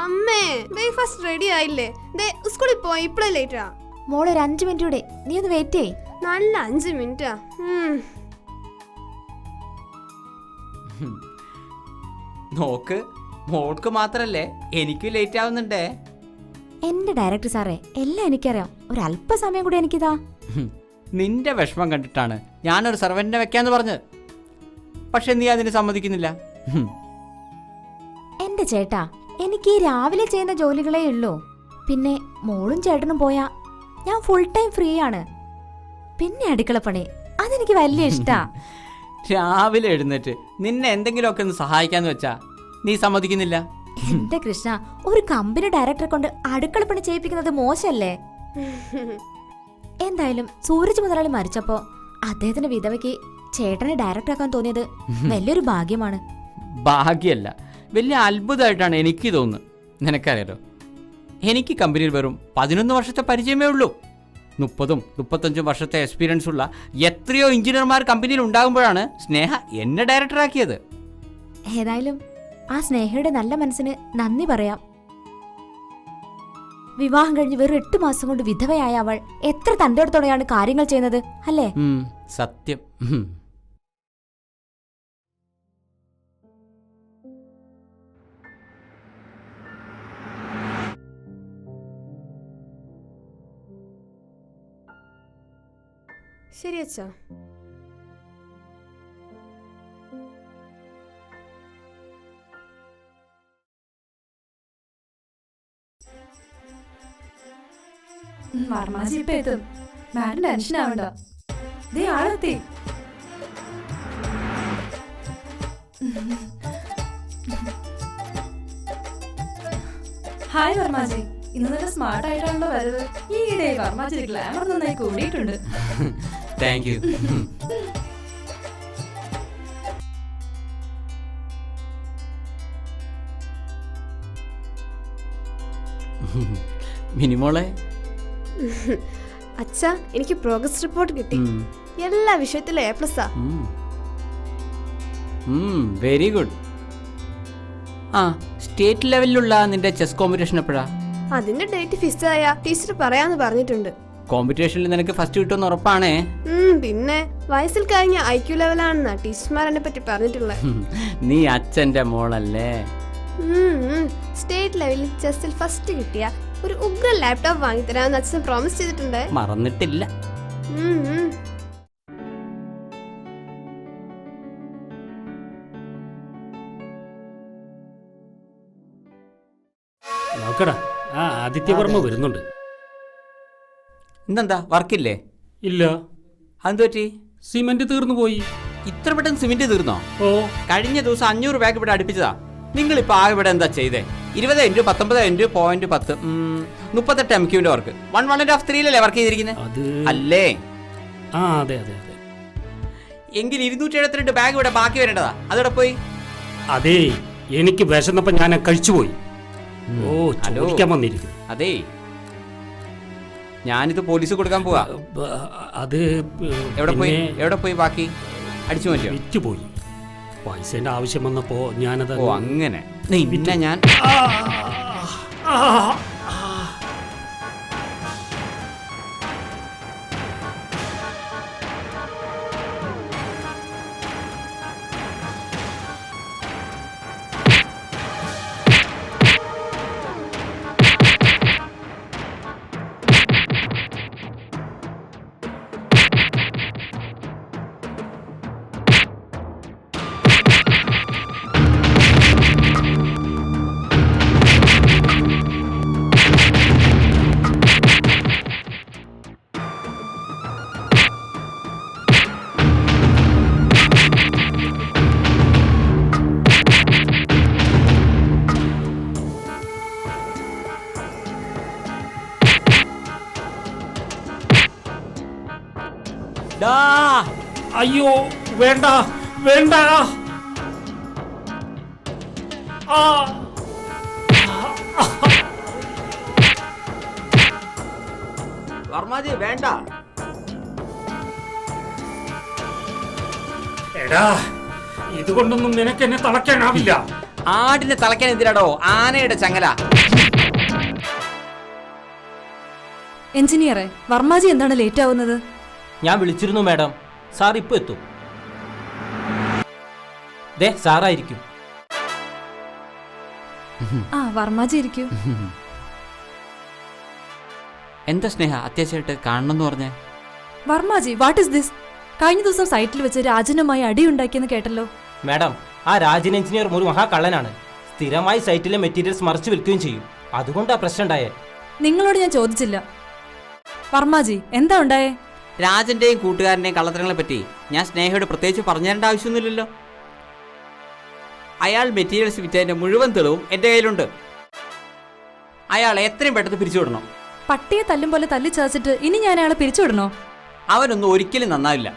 അമ്മേ breakfast ready ആയില്ലേ? സ്കൂളിൽ പോയി ഇപ്പഴേ ലേറ്റാ. മോളെ ഒരു 5 മിനിറ്റ് കൂടെ, നീ ഒന്ന് വെയിറ്റ് ചെയ്. നല്ല 5 മിനിറ്റാ. നോക്ക്, മോൾക്ക് മാത്രല്ലേ എനിക്ക് ലേറ്റ് ആവുന്നുണ്ടേ. എന്റെ ഡയറക്ടർ സാറേ, എല്ലാം എനിക്കറിയാം. ഒരല്പസമയം കൂടി എനിക്കിതാ. നിന്റെ വിഷമം കണ്ടിട്ടാണ് ഞാനൊരു സർവന്റിനെ വെക്കാന്ന് പറഞ്ഞത്. പക്ഷെ നീ അതിന് സമ്മതിക്കുന്നില്ല. എന്റെ ചേട്ടാ, എനിക്ക് ഈ രാവിലെ ചെയ്യുന്ന ജോലികളേ ഉള്ളൂ. പിന്നെ മോളും ചേട്ടനും പോയാ ഞാൻ ഫുൾ ടൈം ഫ്രീ ആണ്. പിന്നെ അടുക്കളപ്പണി, അതെനിക്ക് വലിയ ഇഷ്ടാ. രാവിലെ എഴുന്നേറ്റ് നിന്നെ എന്തെങ്കിലുമൊക്കെ ഒന്ന് സഹായിക്കാന്ന് വെച്ചാ നീ സമ്മതിക്കുന്നില്ല. എന്റെ കൃഷ്ണ, ഒരു കമ്പനി ഡയറക്ടറെ കൊണ്ട് അടുക്കളപ്പണി ചെയ്യിപ്പിക്കുന്നത് മോശല്ലേ? എന്തായാലും സൂരജ് മുതലാളി മരിച്ചപ്പോ അദ്ദേഹത്തിന്റെ വിധവയ്ക്ക് ചേട്ടനെ ഡയറക്ടർ ആക്കാൻ തോന്നിയത് വലിയൊരു ഭാഗ്യമാണ്. ഭാഗ്യല്ല, വലിയ അത്ഭുതമായിട്ടാണ് എനിക്ക് തോന്നുന്നത്. നിനക്കറിയാലോ, എനിക്ക് കമ്പനിയിൽ വെറും 11 വർഷത്തെ പരിചയമേ ഉള്ളൂ. 30-35 വർഷത്തെ എക്സ്പീരിയൻസ് ഉള്ള എത്രയോ എഞ്ചിനീയർമാർ കമ്പനിയിൽ ഉണ്ടാകുമ്പോഴാണ് സ്നേഹ എന്നെ ഡയറക്ടറാക്കിയത്. ഏതായാലും ആ സ്നേഹയുടെ നല്ല മനസ്സിന് നന്ദി പറയാം. വിവാഹം കഴിഞ്ഞ് വെറും 8 മാസം കൊണ്ട് വിധവയായ അവൾ എത്ര തന്റെയോടത്തോടെയാണ് കാര്യങ്ങൾ ചെയ്യുന്നത്, അല്ലേ? സത്യം. ശരി അച്ഛാ. വർമാജി ഇപ്പൊ എത്തും. മാഡം ടെൻഷൻ ആവണ്ട. ദേ ആളെത്തി. ഹായ് വർമാജി, ഇന്ന് നല്ല സ്മാർട്ട് ആയിട്ടാണല്ലോ വരവ്. ഈയിടെ വർമാജി ഗ്ലാമർ നന്നായി കൂടിയിട്ടുണ്ട്. Thank you. മിനിമോളെ. അച്ഛാ, എനിക്ക് പ്രോഗ്രസ് റിപ്പോർട്ട് കിട്ടി. എല്ലാ വിഷയത്തിലും A+. Very good. ആ, സ്റ്റേറ്റ് ലെവലിലുള്ള നിന്റെ ചെസ് കോമ്പറ്റീഷൻ എപ്പോഴാ? അതിന്റെ ഡേറ്റ് ഫിക്സ് ആയ ടീച്ചർ പറയാന്ന് പറഞ്ഞിട്ടുണ്ട്. കോമ്പറ്റീഷനിൽ നിനക്ക് ഫസ്റ്റ് കിട്ടുമെന്ന് ഉറപ്പാണേ? പിന്നെ വയസ്സിൽ കഴിഞ്ഞ IQ ലെവലാണെന്നാ ടീച്ചർമാർ എന്നെ പറ്റി പറഞ്ഞിട്ടുള്ളത്. നീ അച്ഛന്റെ മോളല്ലേ? സ്റ്റേറ്റ് ലെവലിൽ ചെസ്സിൽ ഫസ്റ്റ് കിട്ടിയ ഒരു ഉഗ്ര ലാപ്ടോപ്പ് വാങ്ങിത്തരാമെന്ന് അച്ഛൻ പ്രോമിസ് ചെയ്തിട്ടുണ്ട്. മറന്നിട്ടില്ല. നോക്കടാ, ആ ആദിത്യവർമ്മ വരുന്നുണ്ട്. ഇന്നെന്താ വർക്കില്ലേ? ഇല്ല. അതെന്തു പറ്റി? സിമെന്റ് തീർന്നു പോയി. ഇത്ര പെട്ടെന്ന് സിമെന്റ് തീർന്നോ? ഓ, കഴിഞ്ഞ ദിവസം 500 ബാഗ് ഇവിടെ അടുപ്പിച്ചതാ. നിങ്ങളിപ്പോ ആകെ ഇവിടെ എന്താ ചെയ്തേ? 20 × 19 × 0.10 38 MQന്റെ വർക്ക് 1.5 3 വർക്ക് ചെയ്തിരിക്കുന്നത് അത് അല്ലേ? ആ, അതെ അതെ അതെ. എങ്കിൽ 272 ബാഗ് ഇവിടെ ബാക്കി വരേണ്ടതാ. അതോടെ പോയി. അതേ, എനിക്ക് വിശന്നപ്പോ ഞാൻ കഴിച്ചുപോയി. ഓ, ചോദിക്കാൻ വന്നിരിക്കുന്നു. അതേ, ഞാനിത് പോലീസ് കൊടുക്കാൻ പോവാ. അത് എവിടെ പോയി ബാക്കി അടിച്ചു മാറ്റിയോ? വിറ്റുപോയി. പൈസന്റെ ആവശ്യം വന്നപ്പോ ഞാനത്. ഓ, അങ്ങനെ. പിന്നെ ഞാൻ അയ്യോ, വേണ്ട വേണ്ട. വർമാജി വേണ്ട. എടാ, ഇതുകൊണ്ടൊന്നും നിനക്ക് എന്നെ തളയ്ക്കാനാവില്ല. ആടിനെ തളയ്ക്കാൻ എന്തിനാടോ ആനയുടെ ചങ്ങല. എഞ്ചിനീയറെ, വർമാജി എന്താണ് ലേറ്റ് ആവുന്നത്? ഞാൻ വിളിച്ചിരുന്നു മാഡം. സാർ ഇപ്പോൾ എത്തും. ദേ സാറായിരിക്കും. ആ, വർമാജി ഇരിക്കൂ. എന്താ സ്നേഹ അത്യാവശ്യമായിട്ട് കാണണമെന്ന് പറഞ്ഞേ? വർമാജി, വാട്ട് ഇസ് ദിസ്? കഴിഞ്ഞ ദിവസം സൈറ്റിൽ വെച്ച് രാജനുമായി അടിയുണ്ടാക്കിയെന്ന് കേട്ടല്ലോ. മാഡം, ആ രാജൻ എഞ്ചിനീയർ ഒരു മഹാകള്ളനാണ്. സ്ഥിരമായി സൈറ്റിലെ മെറ്റീരിയൽസ് മറിച്ച് വിൽക്കുകയും ചെയ്യും. അതുകൊണ്ടാ പ്രശ്നം ഉണ്ടായേ. നിങ്ങളോട് ഞാൻ ചോദിച്ചില്ല. വർമാജി, എന്താ ഉണ്ടായേ? രാജന്റെയും കൂട്ടുകാരന്റെയും കള്ളത്തരങ്ങളെ പറ്റി ഞാൻ സ്നേഹയോട് പ്രത്യേകിച്ച് പറഞ്ഞു തരേണ്ട ആവശ്യമൊന്നുമില്ലല്ലോ. അയാൾ മെറ്റീരിയൽസ് വിറ്റതിന്റെ മുഴുവൻ തെളിവും എൻ്റെ കയ്യിലുണ്ട്. അയാൾ എത്രയും പെട്ടെന്ന് പിരിച്ചുവിടണം. പട്ടിയെ തല്ലും പോലെ തല്ലി ചതച്ചിട്ട് ഇനി ഞാൻ അയാളെ പിരിച്ചുവിടണോ? അവനൊന്നും ഒരിക്കലും നന്നാവില്ല.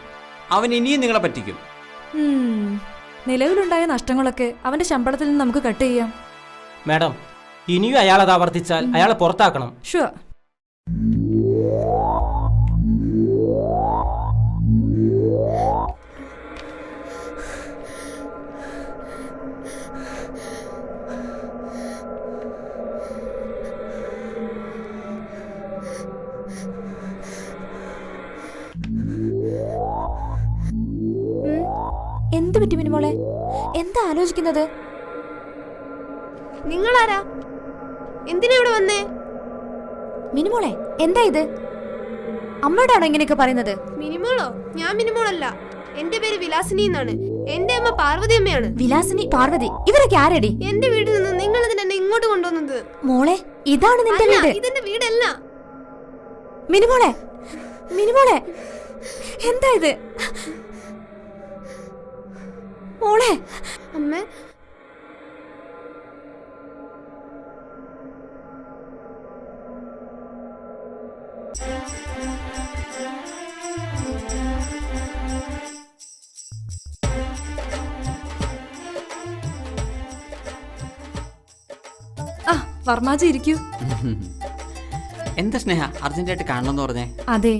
അവൻ ഇനിയും നിങ്ങളെ പറ്റിക്കും. നിലവിലുണ്ടായ നഷ്ടങ്ങളൊക്കെ അവന്റെ ശമ്പളത്തിൽ നിന്ന് നമുക്ക് കട്ട് ചെയ്യാം. മാഡം, ഇനിയും അയാൾ അത് ആവർത്തിച്ചാൽ അയാളെ പുറത്താക്കണം. ഷുവർ. എന്ത് പറ്റി മിനിമോളെ? എന്താ ആലോചിക്കുന്നത്? നിങ്ങളാരാ? എന്തിനാ ഇവിടെ വന്നേ? മിനിമോളെ, എന്താ ഇത്? അമ്മയോടാണോ ഇങ്ങനെയൊക്കെ പറയുന്നത്? മിനിമോളോ? ഞാൻ മിനിമോളല്ല. എന്റെ പേര് വിലാസിനി എന്നാണ്. എന്റെ അമ്മ പാർവതി അമ്മയാണ്. വിലാസിനി, പാർവതി, ഇവരൊക്കെ ആരടി? എന്റെ വീട്ടിൽ നിന്ന് നിങ്ങൾ ഇതിനെ ഇങ്ങോട്ട് കൊണ്ടുവന്നത്? മോളെ, ഇതാണ് നിന്റെ വീട്. ഇതെന്റെ വീടല്ല. മിനിമോളെ, മിനിമോളെ, എന്താ ഇത്? മോളെ, അമ്മേ, ആ, വർമാജി ഇരിക്കൂ. എന്താ സ്നേഹ അർജന്റായിട്ട് കാണണമെന്ന് പറഞ്ഞേ? അതെ,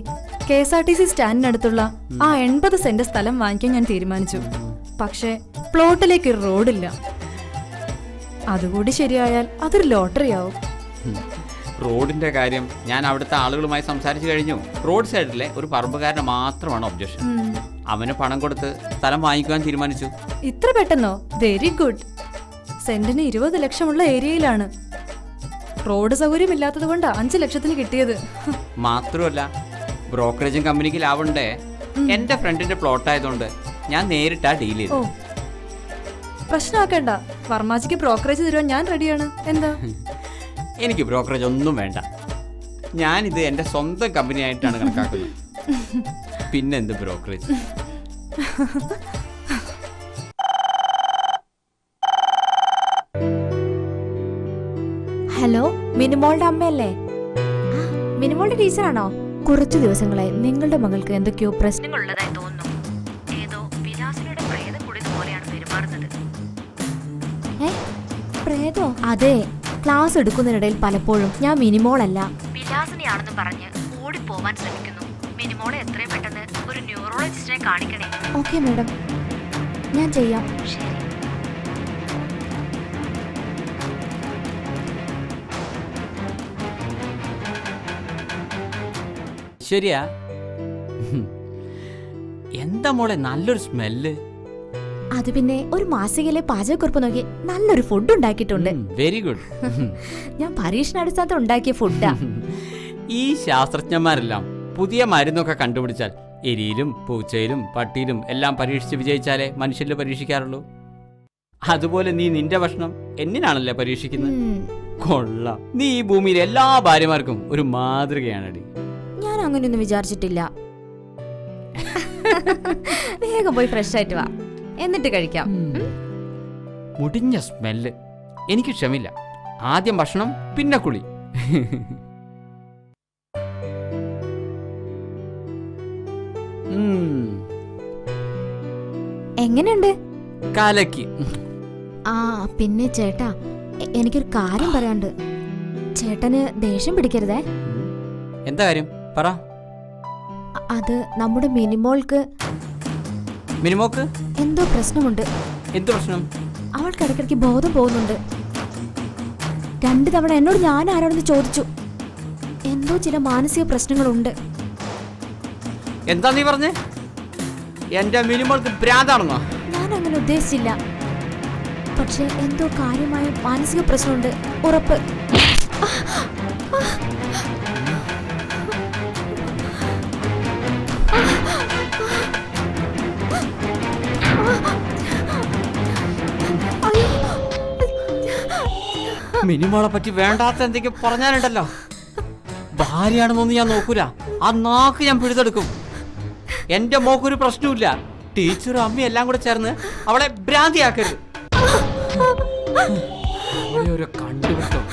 KSRTC സ്റ്റാൻഡിനടുത്തുള്ള ആ 80 സെന്റ് സ്ഥലം വാങ്ങിക്കാൻ ഞാൻ തീരുമാനിച്ചു. പക്ഷേ പ്ലോട്ടിലേക്ക് ഒരു റോഡില്ല. അതുകൂടി ശരിയായാൽ അതൊരു ലോട്ടറി ആവും. റോഡിന്റെ കാര്യം ഞാൻ അവിടുത്തെ ആളുകളുമായി സംസാരിച്ചു കഴിഞ്ഞു. റോഡ് സൈഡിലെ ഒരു പറമ്പുകാരന് മാത്രമാണ് ഒബ്ജക്ഷൻ. അവന് പണം കൊടുത്ത് സ്ഥലം വാങ്ങിക്കുവാൻ തീരുമാനിച്ചു. ഇത്ര പെട്ടെന്നോ? Very good. സെന്റിന് 20 ലക്ഷമുള്ള ഏരിയയിലാണ്. റോഡ് സൗകര്യമില്ലാത്തത് കൊണ്ട് 5 ലക്ഷത്തിന് കിട്ടിയത്. മാത്രമല്ല ബ്രോക്കറേജും കമ്പനിക്ക് ലാഭമുണ്ടേ. എന്റെ ഫ്രണ്ടിന്റെ പ്ലോട്ട് ആയതുകൊണ്ട് ഞാൻ നേരിട്ടാ ഡീൽ ചെയ്തു. ഓ, പ്രശ്നമാക്കണ്ട. വർമാജിക്ക് ബ്രോക്കറേജ് തരുവാൻ ഞാൻ റെഡിയാണ്. എന്താ? എനിക്ക് ബ്രോക്കറേജ് ഒന്നും വേണ്ട. ഞാനിത് എൻ്റെ സ്വന്തം കമ്പനി ആയിട്ടാണ് കണക്കാക്കുന്നത്. പിന്നെന്ത് ബ്രോക്കറേജ്? ഹലോ, മിനിമോളുടെ അമ്മയല്ലേ? മിനിമോളുടെ ടീച്ചറാണോ? കുറച്ചു ദിവസങ്ങളായി നിങ്ങളുടെ മകൾക്ക് എന്തൊക്കെയോ പ്രശ്നങ്ങളുള്ളതായി തോന്നുന്നു. ഏതോ വിലാസിനിയുടെ പ്രേതം കുടിയത് പോലെയാണ് പെരുമാറുന്നത്. പ്രേതോ? അതെ, ക്ലാസ് എടുക്കുന്നതിനിടയിൽ പലപ്പോഴും ഞാൻ മിനിമോളല്ല വിലാസിനിയാണെന്ന് പറഞ്ഞ് ഓടിപ്പോവാൻ ശ്രമിക്കുന്നു. മിനിമോളെ എത്രയും പെട്ടെന്ന് ഒരു ന്യൂറോളജിസ്റ്റിനെ കാണിക്കണേ. ഓക്കെ മാഡം, ഞാൻ ചെയ്യാം. ശരി. ശരിയാ. എന്താ മോളെ നല്ലൊരു സ്മെല്ല്? അത് പിന്നെ ഒരു മാസികയിലെ പാചകക്കുറിപ്പ് നോക്കി നല്ലൊരു ഫുഡ് ഉണ്ടാക്കിയിട്ടുണ്ട്. Very good. ഞാൻ പരീക്ഷണാടിസ്ഥാനത്ത് ഉണ്ടാക്കിയ ഫുഡാ. ഈ ശാസ്ത്രജ്ഞന്മാരെല്ലാം പുതിയ മരുന്നൊക്കെ കണ്ടുപിടിച്ചാൽ എലിയിലും പൂച്ചയിലും പട്ടിയിലും എല്ലാം പരീക്ഷിച്ച് വിജയിച്ചാലേ മനുഷ്യരിൽ പരീക്ഷിക്കാറുള്ളൂ. അതുപോലെ നീ നിന്റെ ഭക്ഷണം എന്നിനാണല്ലേ പരീക്ഷിക്കുന്നത്? കൊള്ളാം. നീ ഈ ഭൂമിയിലെ എല്ലാ ഭാര്യമാർക്കും ഒരു മാതൃകയാണടി. ഞാൻ അങ്ങനെയൊന്നും വിചാരിച്ചിട്ടില്ല. വേഗം പോയി ഫ്രഷ് ആയിട്ട് വാ, എന്നിട്ട് കഴിക്കാം. മുടിഞ്ഞ സ്മെല്ല്. എനിക്ക് ക്ഷമില്ല. ആദ്യം ഭക്ഷണം, പിന്നെ കുളി. എങ്ങനെയുണ്ട്? കലക്കി. ആ പിന്നെ ചേട്ടാ, എനിക്കൊരു കാര്യം പറയാണ്ട്. ചേട്ടന് ദേഷ്യം പിടിക്കരുതേ. എന്താ കാര്യം പറ. അത് നമ്മുടെ മിനിമോൾക്ക് മിനിമോക്ക് എന്തോ പ്രശ്നമുണ്ട്. എന്ത് പ്രശ്നം? അവൾ അവൾക്ക് ഇടയ്ക്കിടയ്ക്ക് ബോധം പോകുന്നുണ്ട്. 2 തവണ എന്നോട് ഞാൻ ആരാണെന്ന് ചോദിച്ചു. എന്തോ ചില മാനസിക പ്രശ്നങ്ങളുണ്ട്. എന്താ നീ പറഞ്ഞേ? എന്റെ മിനിമോൾക്ക് ഭ്രാന്താണെന്നോ? ഞാൻ അങ്ങനെ ഉദ്ദേശിച്ചില്ല. പക്ഷെ എന്തോ കാര്യമായ മാനസിക പ്രശ്നമുണ്ട്, ഉറപ്പ്. മിനിമോളെ പറ്റി വേണ്ടാത്ത എന്തെങ്കിലും പറഞ്ഞാലുണ്ടല്ലോ, ഭാര്യയാണെന്നൊന്നും ഞാൻ നോക്കൂല. ആ നാക്ക് ഞാൻ പിഴുതെടുക്കും. എന്റെ മോക്കൊരു പ്രശ്നമില്ല. ടീച്ചറും അമ്മയും എല്ലാം കൂടെ ചേർന്ന് അവളെ ഭ്രാന്തിയാക്കരുത്. ഓരോ കണ്ടുപിടുത്തം.